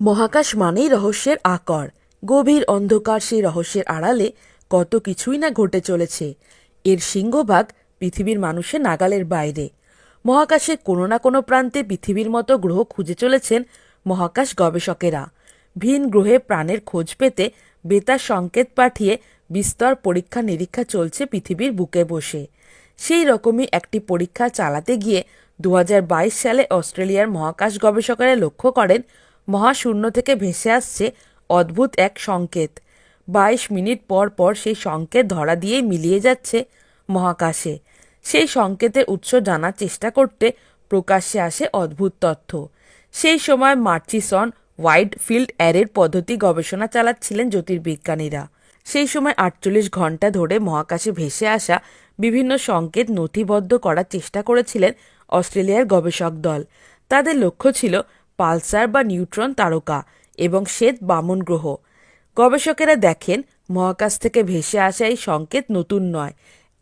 মহাকাশ মানেই রহস্যের আকর। গভীর অন্ধকার সেই রহস্যের আড়ালে কত কিছুই না ঘটে চলেছে। এর সিংহভাগ পৃথিবীর মানুষের নাগালের বাইরে। মহাকাশের কোনো না কোনো প্রান্তে পৃথিবীর মতো গ্রহ খুঁজে চলেছেন মহাকাশ গবেষকেরা। ভিন গ্রহে প্রাণের খোঁজ পেতে বেতার সংকেত পাঠিয়ে বিস্তর পরীক্ষা নিরীক্ষা চলছে পৃথিবীর বুকে বসে। সেই রকমই একটি পরীক্ষা চালাতে গিয়ে 2022 সালে অস্ট্রেলিয়ার মহাকাশ গবেষকেরা লক্ষ্য করেন মহাশূন্য থেকে ভেসে আসছে অদ্ভুত এক সংকেত। 22 মিনিট পর পর সেই সংকেত ধরা দিয়েই মিলিয়ে যাচ্ছে মহাকাশে। সেই সংকেতের উৎস জানার চেষ্টা করতে প্রকাশ্যে আসে অদ্ভুত তথ্য। সেই সময় মার্চিসন ওয়াইড ফিল্ড অ্যারের পদ্ধতি গবেষণা চালাচ্ছিলেন জ্যোতির্বিজ্ঞানীরা। সেই সময় 48 ঘন্টা ধরে মহাকাশে ভেসে আসা বিভিন্ন সংকেত নথিবদ্ধ করার চেষ্টা করেছিলেন অস্ট্রেলিয়ার গবেষক দল। তাদের লক্ষ্য ছিল পালসার বা নিউট্রন তারকা এবং শ্বেত বামন গ্রহ। গবেষকেরা দেখেন মহাকাশ থেকে ভেসে আসা এই সংকেত নতুন নয়,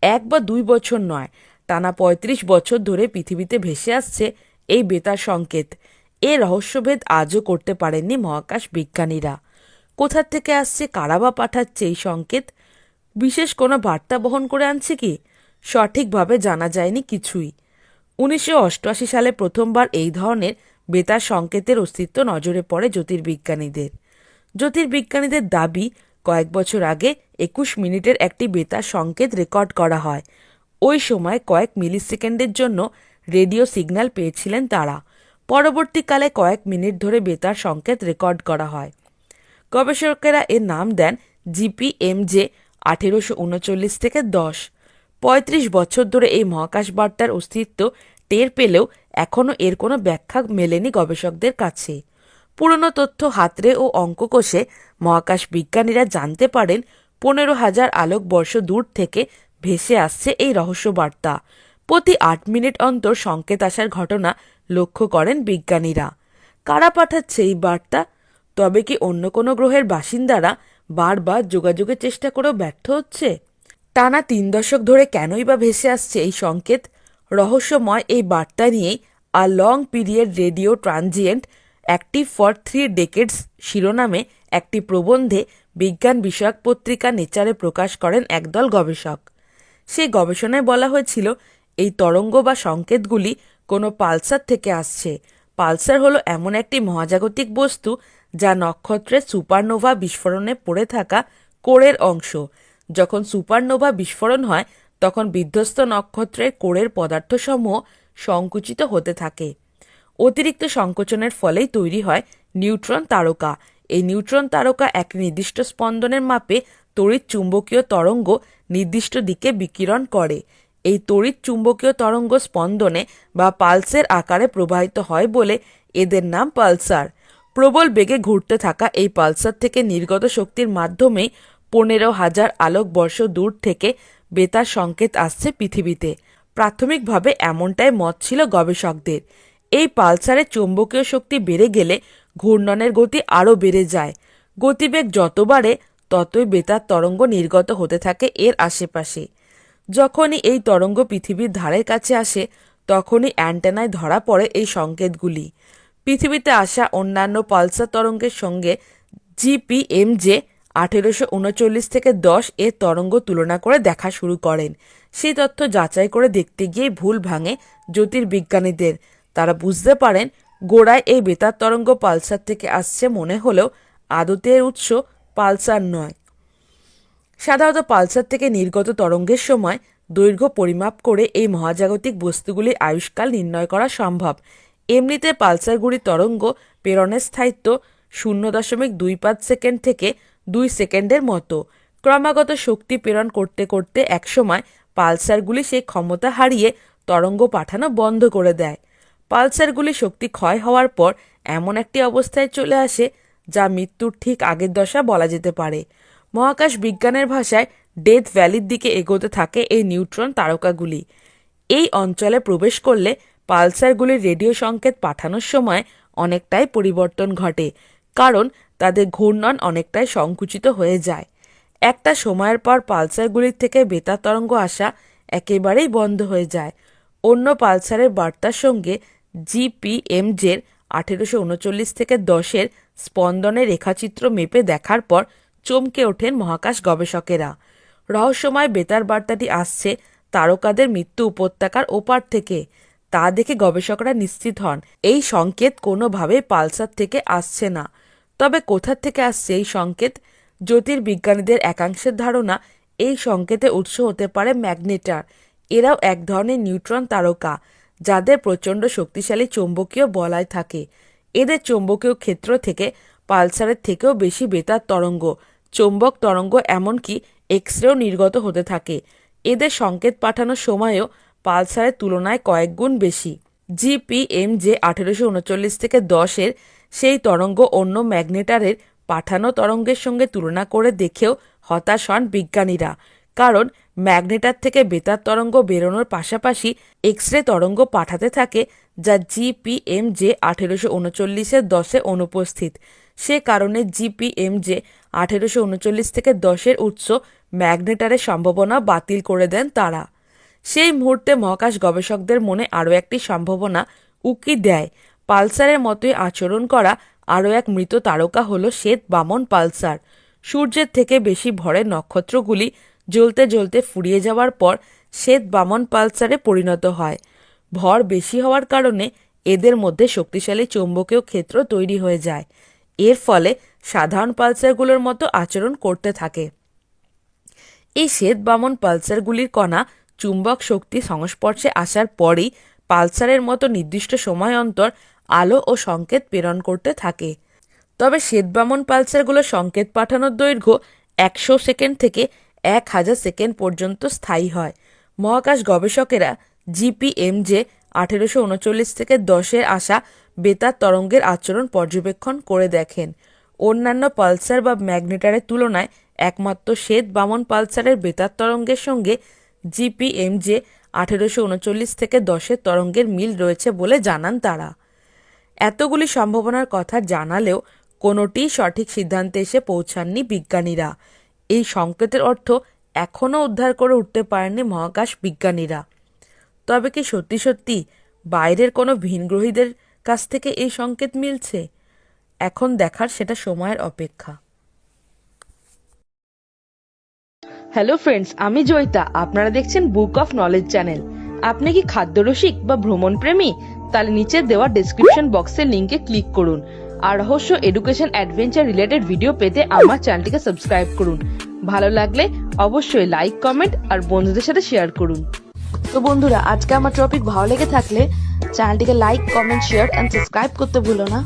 1 বা 2 বছর নয়, টানা 35 বছর ধরে পৃথিবীতে ভেসে আসছে এই বেতার সংকেত। এ রহস্যভেদ আজও করতে পারেননি মহাকাশ বিজ্ঞানীরা। কোথা থেকে আসছে, কারা বা পাঠাচ্ছে এই সংকেত? বিশেষ কোনো বার্তা বহন করে আনছে কি? সঠিকভাবে জানা যায়নি কিছুই। 1988 সালে প্রথমবার এই ধরনের বেতার সংকেতের অস্তিত্ব নজরে পড়ে জ্যোতির্বিজ্ঞানীদের। জ্যোতির্বিজ্ঞানীদের দাবি, কয়েক বছর আগে 21 মিনিটের একটি বেতার সংকেত রেকর্ড করা হয়। ওই সময় কয়েক মিলিসেকেন্ডের জন্য রেডিও সিগন্যাল পেয়েছিলেন তারা। পরবর্তীকালে কয়েক মিনিট ধরে বেতার সংকেত রেকর্ড করা হয়। গবেষকেরা এর নাম দেন জিপিএমজে 1839 থেকে 10। 35 বছর ধরে এই মহাকাশ বার্তার অস্তিত্ব টের পেলেও এখনও এর কোনো ব্যাখ্যা মেলেনি গবেষকদের কাছে। পুরনো তথ্য হাতড়ে ও অঙ্ক কষে মহাকাশ বিজ্ঞানীরা জানতে পারেন 15,000 আলোকবর্ষ দূর থেকে ভেসে আসছে এই রহস্য বার্তা। প্রতি 8 মিনিট অন্তর সংকেত আসার ঘটনা লক্ষ্য করেন বিজ্ঞানীরা। কারা পাঠাচ্ছে এই বার্তা? তবে কি অন্য কোনো গ্রহের বাসিন্দারা বারবার যোগাযোগের চেষ্টা করেও ব্যর্থ হচ্ছে? টানা 3 দশক ধরে কেনই বা ভেসে আসছে এই সংকেত? রহস্যময় এই বার্তা নিয়েই a long period radio transient active for 3 decades শিরোনামে একটি প্রবন্ধে বিজ্ঞান বিষয়ক পত্রিকা নেচারে প্রকাশ করেন একদল গবেষক। সেই গবেষণায় বলা হয়েছিল এই তরঙ্গ বা সংকেতগুলি কোনো পালসার থেকে আসছে। পালসার হলো এমন একটি মহাজাগতিক বস্তু যা নক্ষত্রের সুপারনোভা বিস্ফোরণে পড়ে থাকা কোরের অংশ। যখন সুপারনোভা বিস্ফোরণ হয় তখন বিধ্বস্ত নক্ষত্রের কোরের পদার্থসমূহ সংকুচিত হতে থাকে। অতিরিক্ত সংকোচনের ফলেই তৈরি হয় নিউট্রন তারকা। এই নিউট্রন তারকা এক নির্দিষ্ট স্পন্দনের মাপে তড়িৎ চুম্বকীয় তরঙ্গ নির্দিষ্ট দিকে বিকিরণ করে। এই তড়িৎ চুম্বকীয় তরঙ্গ স্পন্দনে বা পালসের আকারে প্রবাহিত হয় বলে এদের নাম পালসার। প্রবল বেগে ঘুরতে থাকা এই পালসার থেকে নির্গত শক্তির মাধ্যমেই 15,000 আলোকবর্ষ দূর থেকে বেতার সংকেত আসছে পৃথিবীতে। প্রাথমিকভাবে এমনটাই মত ছিল গবেষকদের। এই পালসারের চৌম্বকীয় শক্তি বেড়ে গেলে ঘূর্ণনের গতি আরও বেড়ে যায়। গতিবেগ যত বাড়ে ততই বেতার তরঙ্গ নির্গত হতে থাকে এর আশেপাশে। যখনই এই তরঙ্গ পৃথিবীর ধারের কাছে আসে তখনই অ্যান্টেনায় ধরা পড়ে এই সংকেতগুলি। পৃথিবীতে আসা অন্যান্য পালসার তরঙ্গের সঙ্গে জিপিএমজে 1839 থেকে 10 এর তরঙ্গ তুলনা করে দেখা শুরু করেন। সেই তথ্য যাচাই করে দেখতে গিয়ে ভুল ভাঙে জ্যোতির্বিজ্ঞানীদের। তারা বুঝতে পারেন গোড়ায় এই বেতার তরঙ্গ পালসার থেকে আসছে মনে হলেও আদতে এর উৎস পালসার নয়। সাধারণত পালসার থেকে নির্গত তরঙ্গের সময় দৈর্ঘ্য পরিমাপ করে এই মহাজাগতিক বস্তুগুলির আয়ুষ্কাল নির্ণয় করা সম্ভব। এমনিতে পালসারগুলির তরঙ্গ প্রেরণের স্থায়িত্ব 0.25 সেকেন্ড থেকে 2 সেকেন্ডের মতো। ক্রমাগত শক্তি প্রেরণ করতে করতে একসময় পালসারগুলি সেই ক্ষমতা হারিয়ে তরঙ্গ পাঠানো বন্ধ করে দেয়। পালসারগুলি শক্তি ক্ষয় হওয়ার পর এমন একটি অবস্থায় চলে আসে যা মৃত্যুর ঠিক আগের দশা বলা যেতে পারে। মহাকাশ বিজ্ঞানের ভাষায় ডেথ ভ্যালির দিকে এগোতে থাকে এই নিউট্রন তারকাগুলি। এই অঞ্চলে প্রবেশ করলে পালসারগুলির রেডিও সংকেত পাঠানোর সময় অনেকটাই পরিবর্তন ঘটে, কারণ তাদের ঘূর্ণন অনেকটাই সংকুচিত হয়ে যায়। একটা সময়ের পর পালসারগুলির থেকে বেতার তরঙ্গ আসা একেবারেই বন্ধ হয়ে যায়। অন্য পালসারের বার্তার সঙ্গে জিপিএমজের 1839 থেকে 10-এর স্পন্দনের রেখাচিত্র মেপে দেখার পর চমকে ওঠেন মহাকাশ গবেষকেরা। রহস্যময় বেতার বার্তাটি আসছে তারকাদের মৃত্যু উপত্যকার ওপার থেকে। তা দেখে গবেষকরা নিশ্চিত হন এই সংকেত কোনোভাবেই পালসার থেকে আসছে না। তবে কোথা থেকে আসছে এই সংকেত? জ্যোতির্বিজ্ঞানীদের একাংশের ধারণা এই সংকেতের উৎস হতে পারে ম্যাগনেটার। এরাও এক ধরনের নিউট্রন তারকা যাদের প্রচণ্ড শক্তিশালী চৌম্বকীয় বলয় থাকে। এদের চৌম্বকীয় ক্ষেত্র থেকে পালসারের থেকেও বেশি বেতার তরঙ্গ, চৌম্বক তরঙ্গ, এমনকি এক্সরেও নির্গত হতে থাকে। এদের সংকেত পাঠানোর সময়ও পালসারের তুলনায় কয়েক গুণ বেশি। জিপিএমজে 1839 থেকে 10-এর সেই তরঙ্গ অন্য ম্যাগনেটারের পাঠানো তরঙ্গের সঙ্গে তুলনা করে দেখেও হতাশ হন বিজ্ঞানীরা। কারণ ম্যাগনেটার থেকে বেতার তরঙ্গ বেরোনোর পাশাপাশি এক্সরে তরঙ্গ পাঠাতে থাকে, যা জিপিএমজে 1839-এর 10-এ অনুপস্থিত। সে কারণে জিপিএমজে 1839 থেকে 10-এর উৎস ম্যাগনেটারের সম্ভাবনা বাতিল করে দেন তারা। সেই মুহূর্তে মহাকাশ গবেষকদের মনে আরও একটি সম্ভাবনা উকি দেয়। পালসারের মতোই আচরণ করা আরও এক মৃত তারকা হল শ্বেত বামন পালসার। সূর্যের থেকে বেশি ভরের নক্ষত্রগুলি জ্বলতে জ্বলতে ফুরিয়ে যাওয়ার পর শ্বেত বামন পালসারে পরিণত হয়। ভর বেশি হওয়ার কারণে এদের মধ্যে শক্তিশালী চৌম্বকীয় ক্ষেত্র তৈরি হয়ে যায়। এর ফলে সাধারণ পালসারগুলোর মতো আচরণ করতে থাকে। এই শ্বেত বামন পালসারগুলির কণা চুম্বক শক্তি সংস্পর্শে আসার পরেই পালসারের মতো নির্দিষ্ট সময় অন্তর আলো ও সংকেত প্রেরণ করতে থাকে। তবে শ্বেত বামন পালসারগুলো সংকেত পাঠানোর দৈর্ঘ্য 100 সেকেন্ড থেকে 1000 সেকেন্ড পর্যন্ত স্থায়ী হয়। মহাকাশ গবেষকেরা জিপিএমজে 1839 থেকে 10-এর আসা বেতার তরঙ্গের আচরণ পর্যবেক্ষণ করে দেখেন। অন্যান্য পালসার বা ম্যাগনেটারের তুলনায় একমাত্র শ্বেত বামন পালসারের বেতার তরঙ্গের সঙ্গে জিপিএমজে 1839 থেকে 10-এর তরঙ্গের মিল রয়েছে বলে জানান তারা। এতগুলি সম্ভাবনার কথা জানালেও কোনোটিই সঠিক সিদ্ধান্তে এসে পৌঁছাননি বিজ্ঞানীরা। এই সংকেতের অর্থ এখনও উদ্ধার করে উঠতে পারেননি মহাকাশ বিজ্ঞানীরা। তবে কি সত্যি সত্যি বাইরের কোনো ভিনগ্রহীদের কাছ থেকে এই সংকেত মিলছে? এখন দেখার সেটা সময়ের অপেক্ষা। হ্যালো ফ্রেন্ডস, আমি জয়িতা। আপনারা দেখছেন বুক অফ নলেজ চ্যানেল। আপনি কি খাদ্যরসিক বা ভ্রমণ প্রেমী? তাহলে নিচে দেওয়া ডেসক্রিপশন বক্সের লিঙ্কে ক্লিক করুন আর রহস্য, এডুকেশন, অ্যাডভেঞ্চার রিলেটেড ভিডিও পেতে আমার চ্যানেলটিকে সাবস্ক্রাইব করুন। ভালো লাগলে অবশ্যই লাইক, কমেন্ট আর বন্ধুদের সাথে শেয়ার করুন। তো বন্ধুরা, আজকে আমার টপিক ভালো লেগে থাকলে চ্যানেলটিকে like, comment, share and subscribe করতে ভুলো না।